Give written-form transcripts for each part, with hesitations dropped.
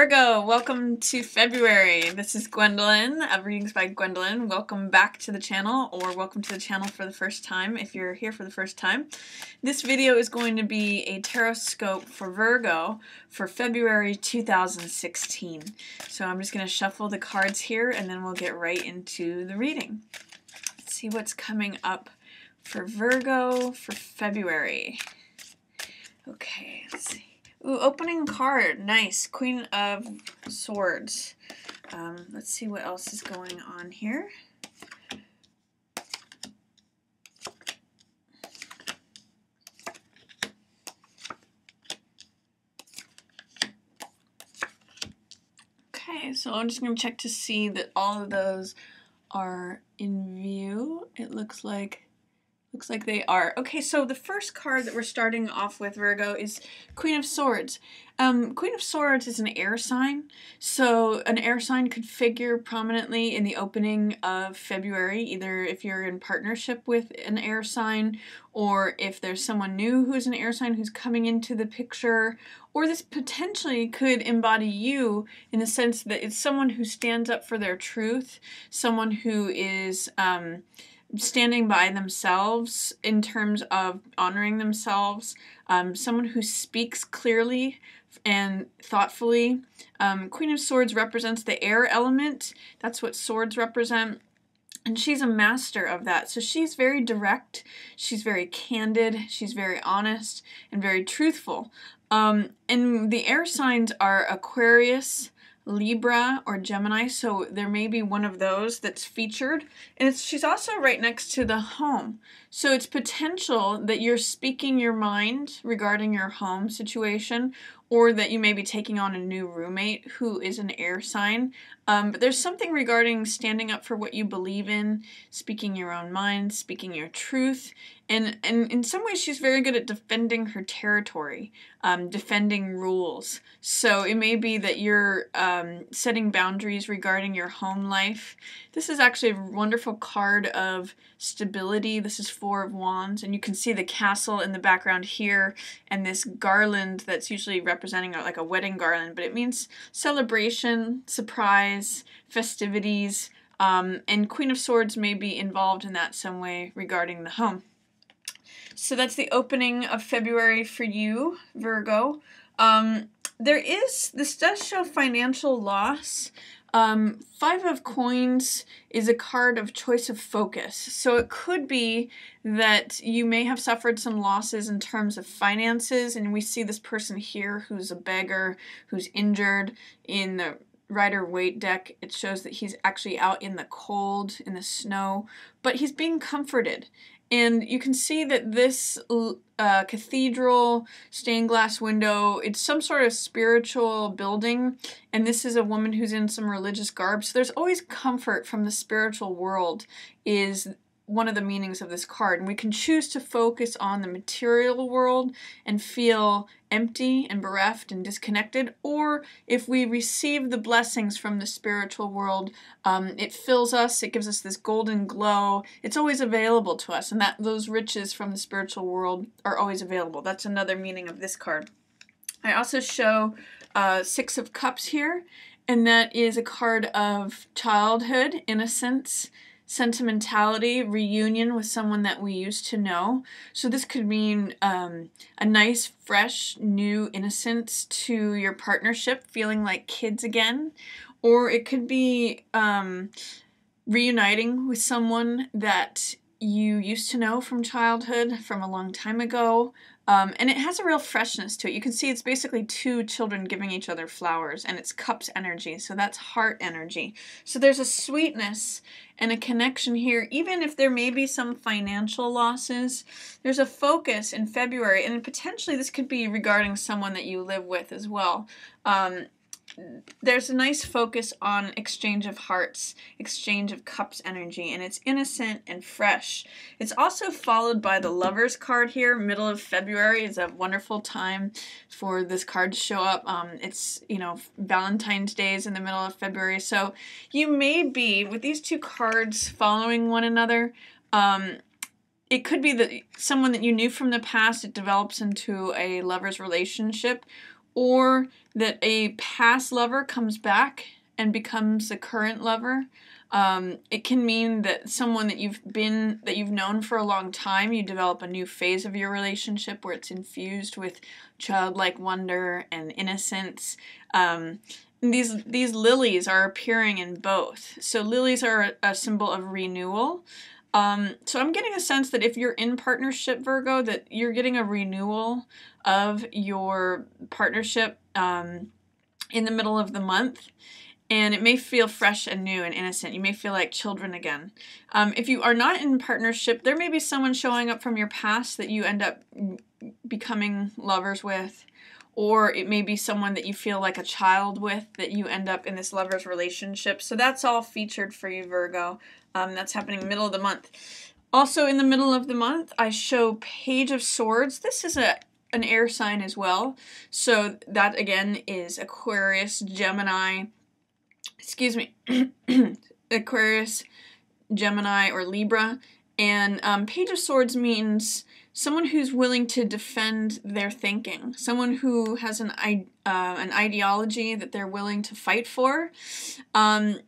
Virgo, welcome to February. This is Gwendolyn of Readings by Gwendolyn. Welcome back to the channel, or welcome to the channel for the first time if you're here for the first time. This video is going to be a Tarotscope for Virgo for February 2016. So I'm just going to shuffle the cards here and then we'll get right into the reading. Let's see what's coming up for Virgo for February. Okay, let's see. Ooh, opening card. Nice. Queen of Swords. Let's see what else is going on here. Okay, so I'm just going to check to see that all of those are in view. It looks like they are. Okay, so the first card that we're starting off with, Virgo, is Queen of Swords. Queen of Swords is an air sign, so an air sign could figure prominently in the opening of February, either if you're in partnership with an air sign, or if there's someone new who's an air sign who's coming into the picture, or this potentially could embody you in the sense that it's someone who stands up for their truth, someone who is standing by themselves in terms of honoring themselves, someone who speaks clearly and thoughtfully. Queen of Swords represents the air element. That's what swords represent. And she's a master of that. So she's very direct, she's very candid, she's very honest, and very truthful. And the air signs are Aquarius, Libra, or Gemini, so there may be one of those that's featured. And she's also right next to the home. So it's potential that you're speaking your mind regarding your home situation, or that you may be taking on a new roommate who is an air sign. But there's something regarding standing up for what you believe in, speaking your own mind, speaking your truth. And in some ways she's very good at defending her territory, defending rules. So it may be that you're setting boundaries regarding your home life. This is actually a wonderful card of stability. This is Four of Wands, and you can see the castle in the background here, and this garland that's usually representing like a wedding garland, but it means celebration, surprise, festivities, and Queen of Swords may be involved in that some way regarding the home. So that's the opening of February for you, Virgo. This does show financial loss. Five of Coins is a card of choice of focus. So it could be that you may have suffered some losses in terms of finances, and we see this person here who's a beggar, who's injured. In the Rider-Waite deck, it shows that he's actually out in the cold, in the snow, but he's being comforted. And you can see that this cathedral stained glass window, it's some sort of spiritual building, and this is a woman who's in some religious garb. So there's always comfort from the spiritual world is one of the meanings of this card. And we can choose to focus on the material world and feel empty and bereft and disconnected, or if we receive the blessings from the spiritual world, it fills us, it gives us this golden glow. It's always available to us, and that those riches from the spiritual world are always available. That's another meaning of this card. I also show Six of Cups here, and that is a card of childhood, innocence, sentimentality, reunion with someone that we used to know. So this could mean a nice, fresh, new innocence to your partnership, feeling like kids again. Or it could be reuniting with someone that you used to know from childhood, from a long time ago. And it has a real freshness to it. You can see it's basically two children giving each other flowers, and it's cups energy, so that's heart energy. So there's a sweetness and a connection here, even if there may be some financial losses. There's a focus in February, and potentially this could be regarding someone that you live with as well. There's a nice focus on exchange of hearts, exchange of cups energy, and it's innocent and fresh. It's also followed by the Lovers card here. Middle of February is a wonderful time for this card to show up. It's, you know, Valentine's Day is in the middle of February, so you may be, with these two cards following one another, it could be that someone that you knew from the past, it develops into a lover's relationship, or that a past lover comes back and becomes a current lover. It can mean that someone that you've known for a long time, you develop a new phase of your relationship where it's infused with childlike wonder and innocence. These lilies are appearing in both. So lilies are a symbol of renewal. So I'm getting a sense that if you're in partnership, Virgo, that you're getting a renewal of your partnership in the middle of the month. And it may feel fresh and new and innocent. You may feel like children again. If you are not in partnership, there may be someone showing up from your past that you end up becoming lovers with. Or it may be someone that you feel like a child with that you end up in this lover's relationship. So that's all featured for you, Virgo. That's happening middle of the month. Also in the middle of the month, I show Page of Swords. This is an air sign as well. So that, again, is Aquarius, Gemini, Aquarius, Gemini, or Libra. And Page of Swords means someone who's willing to defend their thinking, someone who has an ideology that they're willing to fight for.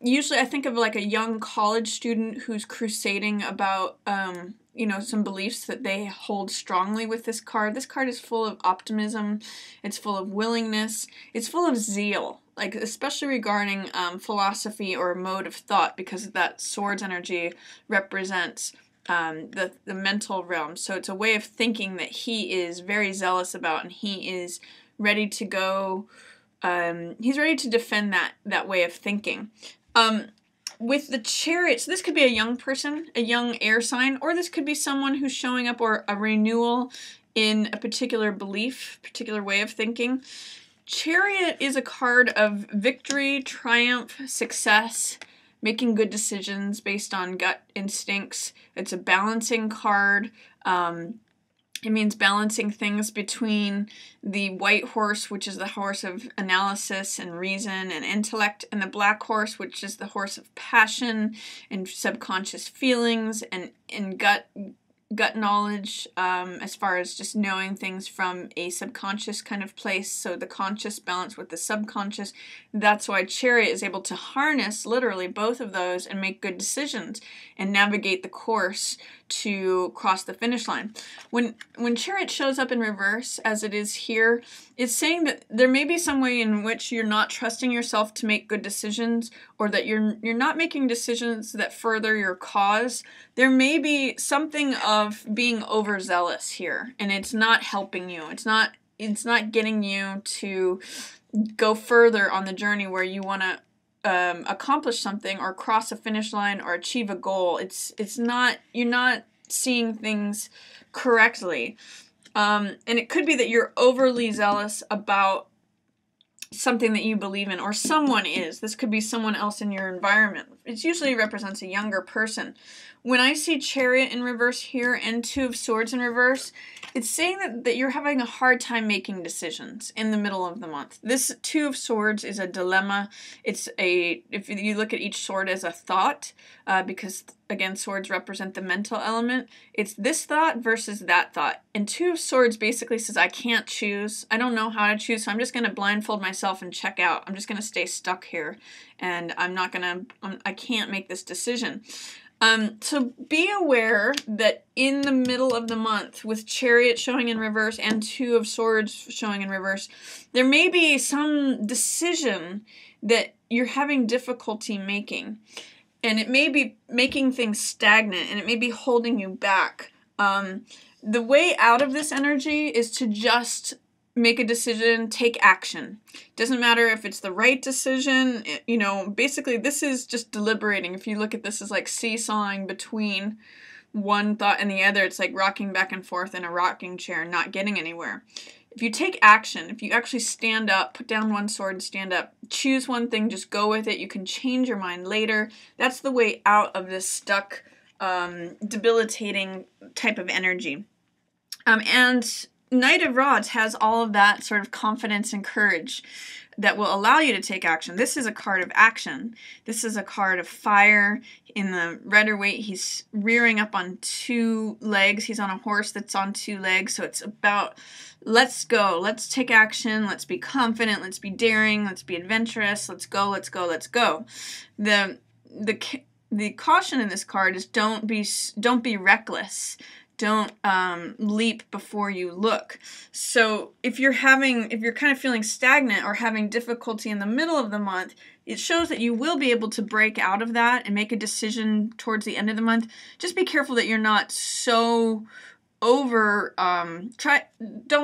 Usually I think of like a young college student who's crusading about some beliefs that they hold strongly with this card. This card is full of optimism, it's full of willingness, it's full of zeal, like especially regarding philosophy or mode of thought, because that swords energy represents the mental realm. So it's a way of thinking that he is very zealous about, and he is ready to go, he's ready to defend that way of thinking. With the Chariot, so this could be a young person, a young air sign, or this could be someone who's showing up, or a renewal in a particular belief, particular way of thinking. Chariot is a card of victory, triumph, success, making good decisions based on gut instincts. It's a balancing card. It means balancing things between the white horse, which is the horse of analysis and reason and intellect, and the black horse, which is the horse of passion and subconscious feelings and gut knowledge, as far as just knowing things from a subconscious kind of place. So the conscious balance with the subconscious. That's why Chariot is able to harness literally both of those and make good decisions and navigate the course to cross the finish line. When Chariot shows up in reverse, as it is here, it's saying that there may be some way in which you're not trusting yourself to make good decisions, or that you're not making decisions that further your cause. There may be something of being overzealous here, and it's not helping you. It's not getting you to go further on the journey where you want to accomplish something or cross a finish line or achieve a goal. It's not, you're not seeing things correctly. And it could be that you're overly zealous about something that you believe in, or someone is. This could be someone else in your environment. It usually represents a younger person. When I see Chariot in reverse here and Two of Swords in reverse, it's saying that you're having a hard time making decisions in the middle of the month. This Two of Swords is a dilemma. If you look at each sword as a thought, because again, swords represent the mental element, it's this thought versus that thought. And Two of Swords basically says, I can't choose. I don't know how to choose, so I'm just going to blindfold myself and check out. I'm just going to stay stuck here, and I can't make this decision. So be aware that in the middle of the month, with Chariot showing in reverse and Two of Swords showing in reverse, there may be some decision that you're having difficulty making. And it may be making things stagnant, and it may be holding you back. The way out of this energy is to just make a decision, take action. Doesn't matter if it's the right decision, basically this is just deliberating. If you look at this as like seesawing between one thought and the other, it's like rocking back and forth in a rocking chair, not getting anywhere. If you take action, if you actually stand up, put down one sword and stand up, choose one thing, just go with it, you can change your mind later. That's the way out of this stuck, debilitating type of energy. And Knight of Rods has all of that sort of confidence and courage. that will allow you to take action. This is a card of action. This is a card of fire. In the Rider Waite, he's rearing up on 2 legs. He's on a horse that's on 2 legs. So it's about, let's go. Let's take action. Let's be confident. Let's be daring. Let's be adventurous. Let's go. Let's go. Let's go. The caution in this card is don't be reckless. Don't leap before you look. So if you're kind of feeling stagnant or having difficulty in the middle of the month, it shows that you will be able to break out of that and make a decision towards the end of the month. Just be careful that you're not so don't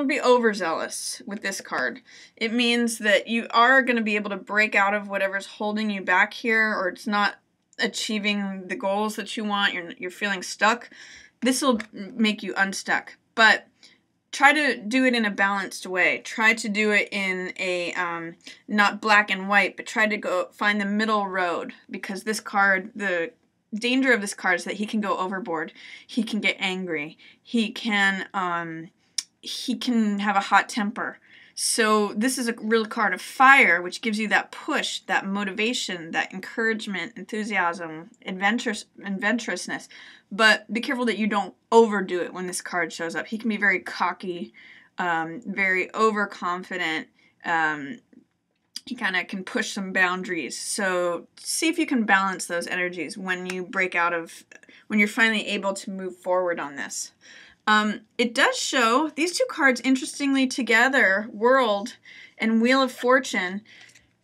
be overzealous with this card. It means that you are going to be able to break out of whatever's holding you back here, or it's not achieving the goals that you want. You're feeling stuck. This will make you unstuck, but try to do it in a balanced way. Try to do it in a, not black and white, but try to go find the middle road, because this card, the danger of this card is that he can go overboard. He can get angry. He can have a hot temper. So this is a real card of fire, which gives you that push, that motivation, that encouragement, enthusiasm, adventurousness. But be careful that you don't overdo it when this card shows up. He can be very cocky, very overconfident. He kind of can push some boundaries. So see if you can balance those energies when you're finally able to move forward on this. It does show these 2 cards, interestingly, together, World and Wheel of Fortune.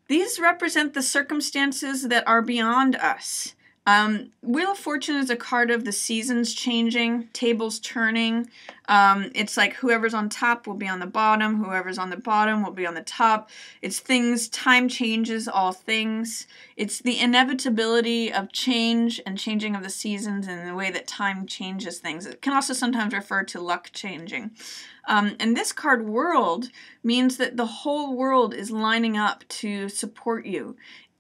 These represent the circumstances that are beyond us. Wheel of Fortune is a card of the seasons changing, tables turning. It's like whoever's on top will be on the bottom, whoever's on the bottom will be on the top. It's time changes all things. It's the inevitability of change and changing of the seasons and the way that time changes things. It can also sometimes refer to luck changing. And this card, World, means that the whole world is lining up to support you.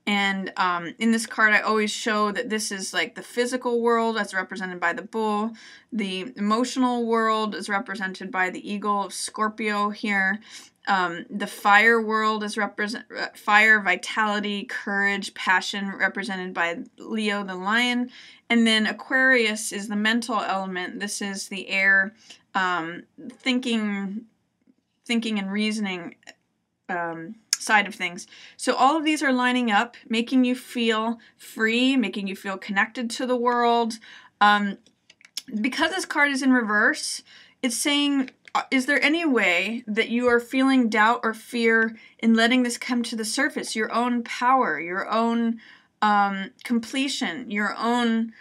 And in this card, I always show that this is like the physical world as represented by the bull. The emotional world is represented by the eagle of Scorpio here. The fire world is fire, vitality, courage, passion, represented by Leo the lion. And then Aquarius is the mental element. This is the air, thinking and reasoning side of things. So all of these are lining up, making you feel free, making you feel connected to the world. Because this card is in reverse, it's saying, is there any way that you are feeling doubt or fear in letting this come to the surface? Your own power, your own completion, your own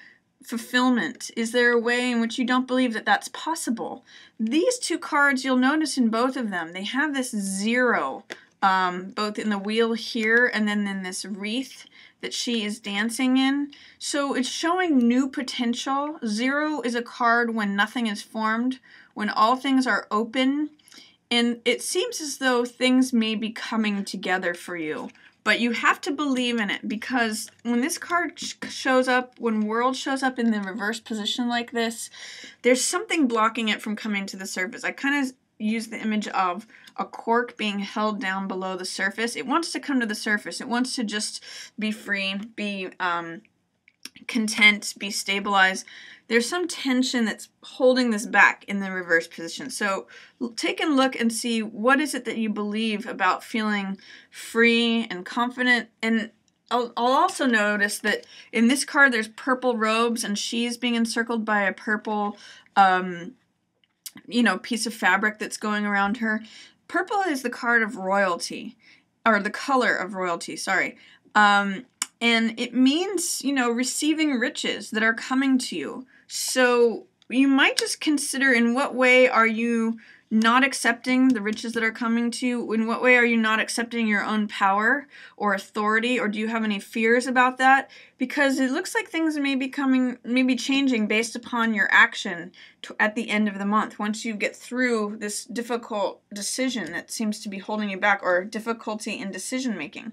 fulfillment. Is there a way in which you don't believe that that's possible? These 2 cards, you'll notice in both of them, they have this 0, both in the wheel here and then in this wreath that she is dancing in. So it's showing new potential. 0 is a card when nothing is formed, when all things are open, and it seems as though things may be coming together for you. But you have to believe in it, because when this card shows up, when World shows up in the reverse position like this, there's something blocking it from coming to the surface. I kind of use the image of a cork being held down below the surface. It wants to come to the surface. It wants to just be free, be content, be stabilized. There's some tension that's holding this back in the reverse position. So take a look and see, what is it that you believe about feeling free and confident. And I'll also notice that in this card there's purple robes, and she's being encircled by a purple piece of fabric that's going around her. Purple is the card of royalty, or the color of royalty, sorry. And it means, receiving riches that are coming to you. So you might just consider, in what way are you not accepting the riches that are coming to you? In what way are you not accepting your own power or authority? Or do you have any fears about that? Because it looks like things may be changing based upon your action at the end of the month. Once you get through this difficult decision that seems to be holding you back, or difficulty in decision making.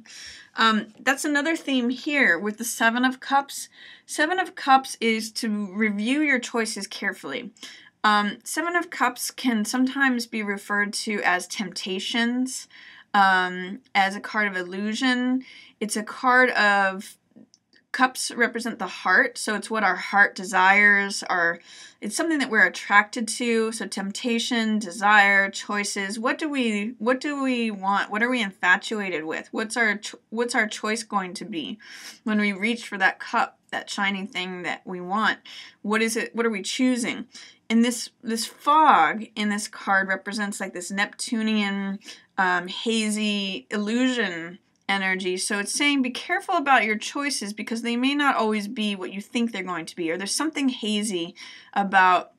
That's another theme here with the 7 of Cups. 7 of Cups is to review your choices carefully. 7 of Cups can sometimes be referred to as temptations. as a card of illusion. It's a card of cups represent the heart, so it's what our heart desires, it's something that we're attracted to. So temptation, desire, choices. What do we want? What are we infatuated with? What's our choice going to be when we reach for that cup, that shining thing that we want? What is it? What are we choosing? And this fog in this card represents like this Neptunian hazy illusion energy. So it's saying be careful about your choices because they may not always be what you think they're going to be, or there's something hazy about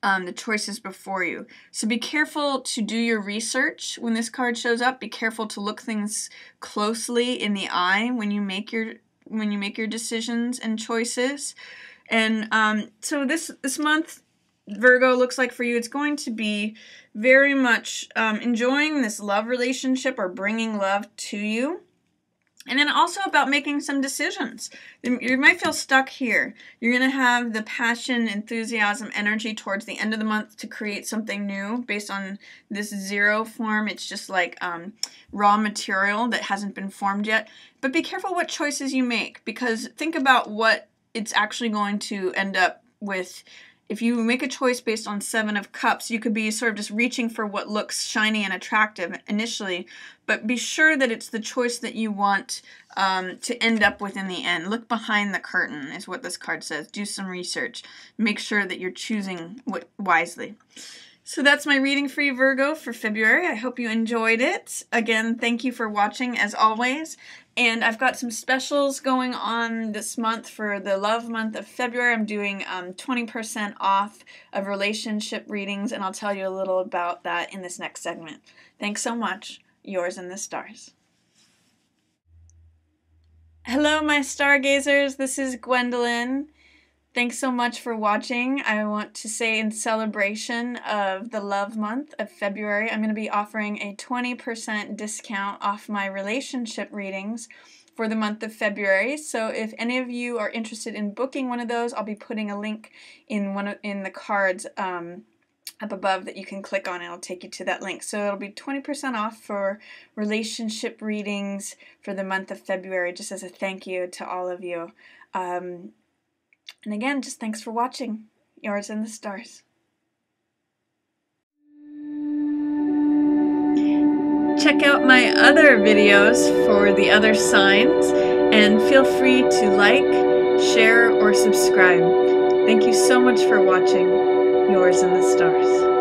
the choices before you. So be careful to do your research when this card shows up. Be careful to look things closely in the eye when you make your decisions and choices. And so this month, Virgo, looks like for you it's going to be very much enjoying this love relationship or bringing love to you. And then also about making some decisions. You might feel stuck here. You're going to have the passion, enthusiasm, energy towards the end of the month to create something new based on this zero form. It's just like raw material that hasn't been formed yet. But be careful what choices you make, because think about what it's actually going to end up with. If you make a choice based on Seven of Cups, you could be sort of just reaching for what looks shiny and attractive initially, but be sure that it's the choice that you want to end up with in the end. Look behind the curtain is what this card says. Do some research. Make sure that you're choosing wisely. So that's my reading for you, Virgo, for February. I hope you enjoyed it. Again, thank you for watching, as always. And I've got some specials going on this month for the love month of February. I'm doing 20% off of relationship readings, and I'll tell you a little about that in this next segment. Thanks so much. Yours in the stars. Hello, my stargazers. This is Gwendolyn. Thanks so much for watching. I want to say in celebration of the love month of February, I'm going to be offering a 20% discount off my relationship readings for the month of February. So if any of you are interested in booking one of those, I'll be putting a link in the cards up above that you can click on. It'll take you to that link. So it'll be 20% off for relationship readings for the month of February, just as a thank you to all of you. And again, just thanks for watching. Yours in the stars. Check out my other videos for the other signs, and feel free to like, share, or subscribe. Thank you so much for watching. Yours in the stars.